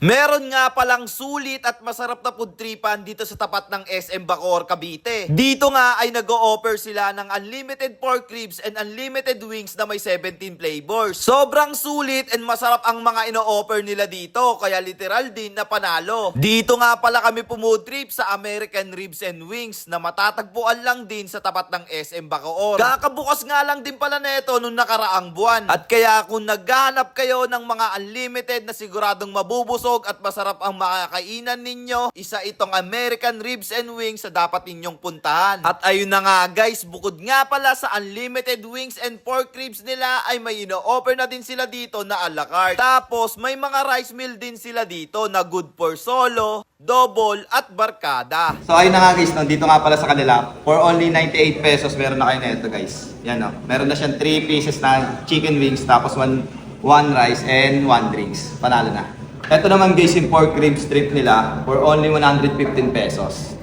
Meron nga palang sulit at masarap na food tripan dito sa tapat ng SM Bacoor, Cavite. Dito nga ay nag-o-offer sila ng unlimited pork ribs and unlimited wings na may 17 flavors. Sobrang sulit and masarap ang mga ino-offer nila dito, kaya literal din na panalo. Dito nga pala kami pumood trip sa American Ribs and Wings na matatagpuan lang din sa tapat ng SM Bacoor. Kakabukas nga lang din pala neto nung nakaraang buwan. At kaya kung naghahanap kayo ng mga unlimited na siguradong mabubusog at masarap ang makakainan ninyo, isa itong American Ribs and Wings sa dapat ninyong puntahan. At ayun na nga guys, bukod nga pala sa unlimited wings and pork ribs nila ay may ino-offer na din sila dito na a la carte. Tapos may mga rice meal din sila dito na good for solo, double at barkada. So ayun na nga guys, nandito nga pala sa kanila. For only 98 pesos meron na kayo nito guys. Yan o. Meron na siyang 3 pieces na chicken wings, tapos 1 rice and 1 drinks. Panalo na. Ito naman guys yung pork rib strip nila for only 115 pesos.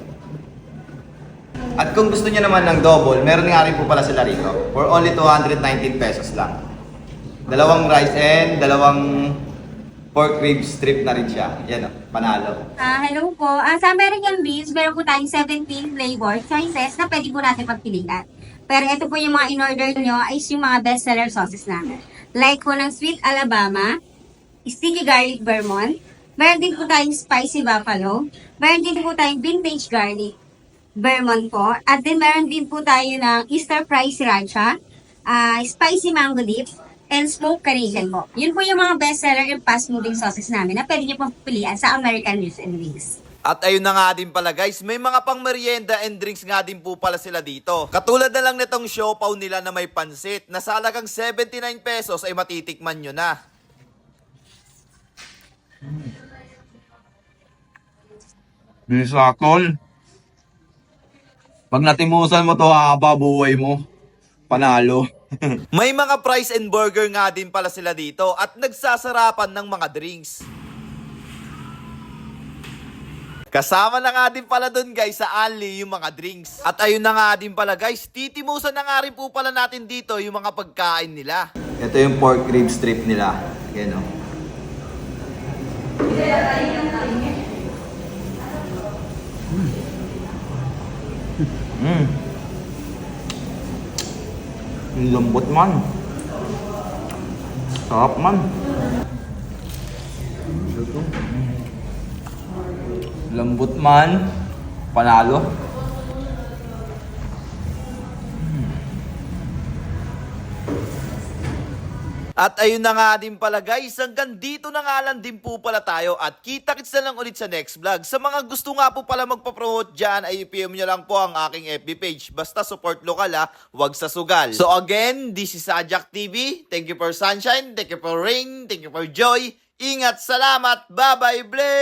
At kung gusto niyo naman ng double, meron nga rin po pala sila rito. For only 219 pesos lang. Dalawang rice and dalawang pork rib strip na rin siya. Yan o, panalo. Hello po. Sa American Ribs, meron po tayong 17 flavor choices na pwede po natin pagpilian. Pero ito po yung mga in-order nyo is yung mga bestseller sauces namin. Like po ng Sweet Alabama, Sticky Garlic Vermont, meron din po tayong Spicy Buffalo, meron din po tayong Vintage Garlic Vermont po, at then meron din po tayo ng Easter Fry Sriracha, Spicy Mango Dip, and Smoked Canadian po. Yun po yung mga bestseller and fast-moving sauces namin na pwede nyo pong pilihan sa American Ribs and Wings. At ayun na nga din pala guys, may mga pang merienda and drinks nga din po pala sila dito. Katulad na lang nitong siopaw nila na may pansit, na sa halagang 79 pesos ay matitikman nyo na. Bisakol. Pag natimusan mo to, haba buhay mo. Panalo. May mga fries and burger nga din pala sila dito at nagsasarapan ng mga drinks. Kasama na nga din pala dun guys sa Anli yung mga drinks. At ayun na nga din pala guys, titimusan na nga rin po pala natin dito yung mga pagkain nila. Ito yung pork rib strip nila. Yan o. Lambot man. Sarap man. Lambot man. Panalo. At ayun na nga din pala guys, hanggang dito na nga lang din po pala tayo at kita-kits na lang ulit sa next vlog. Sa mga gusto nga po pala magpa-promote dyan, ay i-PM nyo lang po ang aking FB page. Basta support lokal wag sa sugal. So again, this is Ajak TV. Thank you for sunshine, thank you for rain, thank you for joy. Ingat, salamat, bye-bye, ble!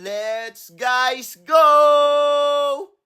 Let's guys go!